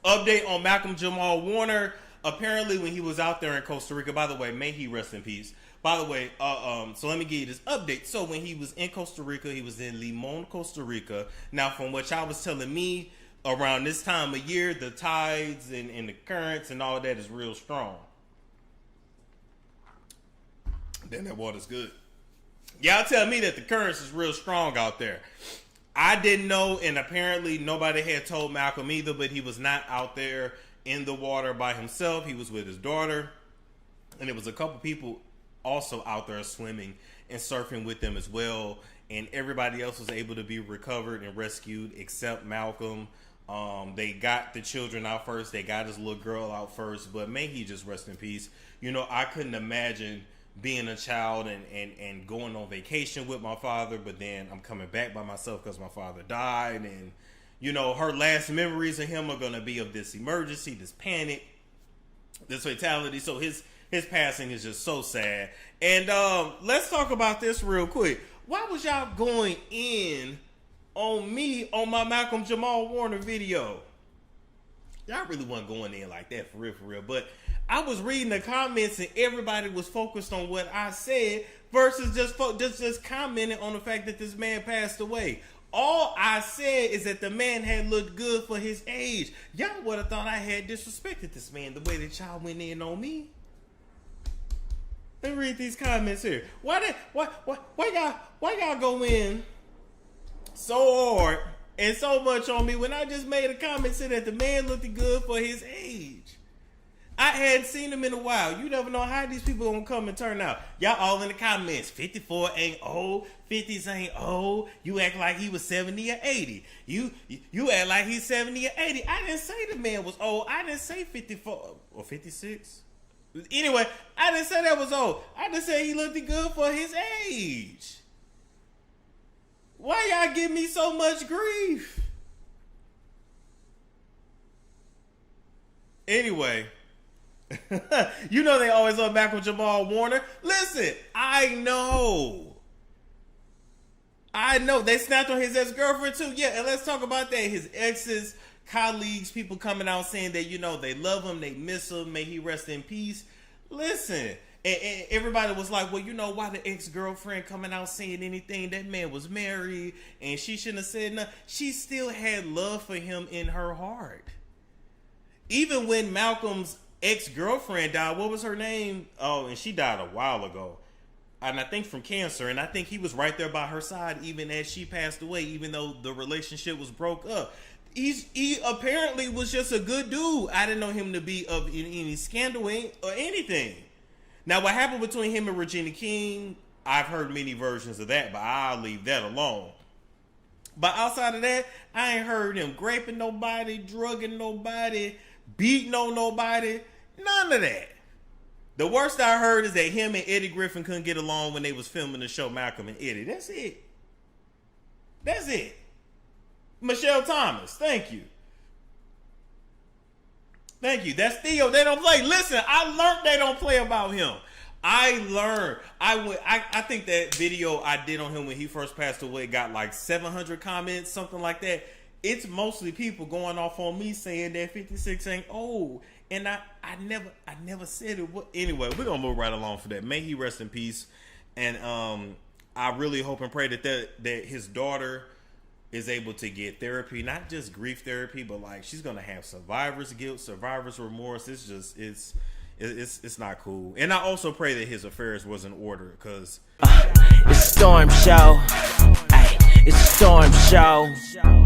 Update on Malcolm Jamal Warner. Apparently, when he was out there in Costa Rica, by the way, may he rest in peace. By the way, so let me give you this update. So when he was in Costa Rica, he was in Limon, Costa Rica. Now, from what y'all was telling me, around this time of year, the tides and the currents and all that is real strong. Then that water's good. Y'all tell me that the currents is real strong out there. I didn't know, and apparently nobody had told Malcolm either, but he was not out there in the water by himself. He was with his daughter, and there was a couple people also out there swimming and surfing with them as well, and everybody else was able to be recovered and rescued except Malcolm. They got the children out first. They got his little girl out first, but may he just rest in peace. You know, I couldn't imagine being a child and going on vacation with my father, but then I'm coming back by myself because my father died, and you know, her last memories of him are going to be of this emergency, this panic, this fatality. So his passing is just so sad. And let's talk about this real quick. Why was y'all going in on me on my Malcolm Jamal Warner video? Y'all really wasn't going in like that for real. But I was reading the comments and everybody was focused on what I said versus just commenting on the fact that this man passed away. All I said is that the man had looked good for his age. Y'all would have thought I had disrespected this man the way that y'all went in on me. Let me read these comments here. Why y'all go in so hard and so much on me when I just made a comment saying that the man looked good for his age? I hadn't seen him in a while. You never know how these people gonna come and turn out. Y'all all in the comments. 54 ain't old. 50s ain't old. You act like he was 70 or 80. You act like he's 70 or 80. I didn't say the man was old. I didn't say 54 or 56. Anyway, I didn't say that was old. I just said he looked good for his age. Why y'all give me so much grief? Anyway. You know they always look back with Jamal Warner. Listen, I know they snapped on his ex-girlfriend too. Yeah, and let's talk about that. His exes, colleagues, people coming out saying that, you know, they love him, they miss him, may he rest in peace. Listen, and everybody was like, well, you know, why the ex-girlfriend coming out saying anything? That man was married and she shouldn't have said nothing. She still had love for him in her heart. Even when Malcolm's ex-girlfriend died, what was her name? Oh, and she died a while ago. And I think from cancer. And I think he was right there by her side even as she passed away, even though the relationship was broke up. He apparently was just a good dude. I didn't know him to be of any scandal or anything. Now, what happened between him and Regina King, I've heard many versions of that, but I'll leave that alone. But outside of that, I ain't heard him raping nobody, drugging nobody, beating on nobody, none of that. The worst I heard is that him and Eddie Griffin couldn't get along when they was filming the show Malcolm and Eddie. That's it. Michelle Thomas, thank you. That's Theo. They don't play. Listen, I learned they don't play about him. I learned. I think that video I did on him when he first passed away got like 700 comments, something like that. It's mostly people going off on me saying that 56 ain't old. And I never said it. Anyway, we're going to move right along for that. May he rest in peace. And I really hope and pray that his daughter is able to get therapy, not just grief therapy, but like she's going to have survivor's guilt, survivor's remorse. It's not cool. And I also pray that his affairs was in order because it's a storm show. Ay, it's a storm show.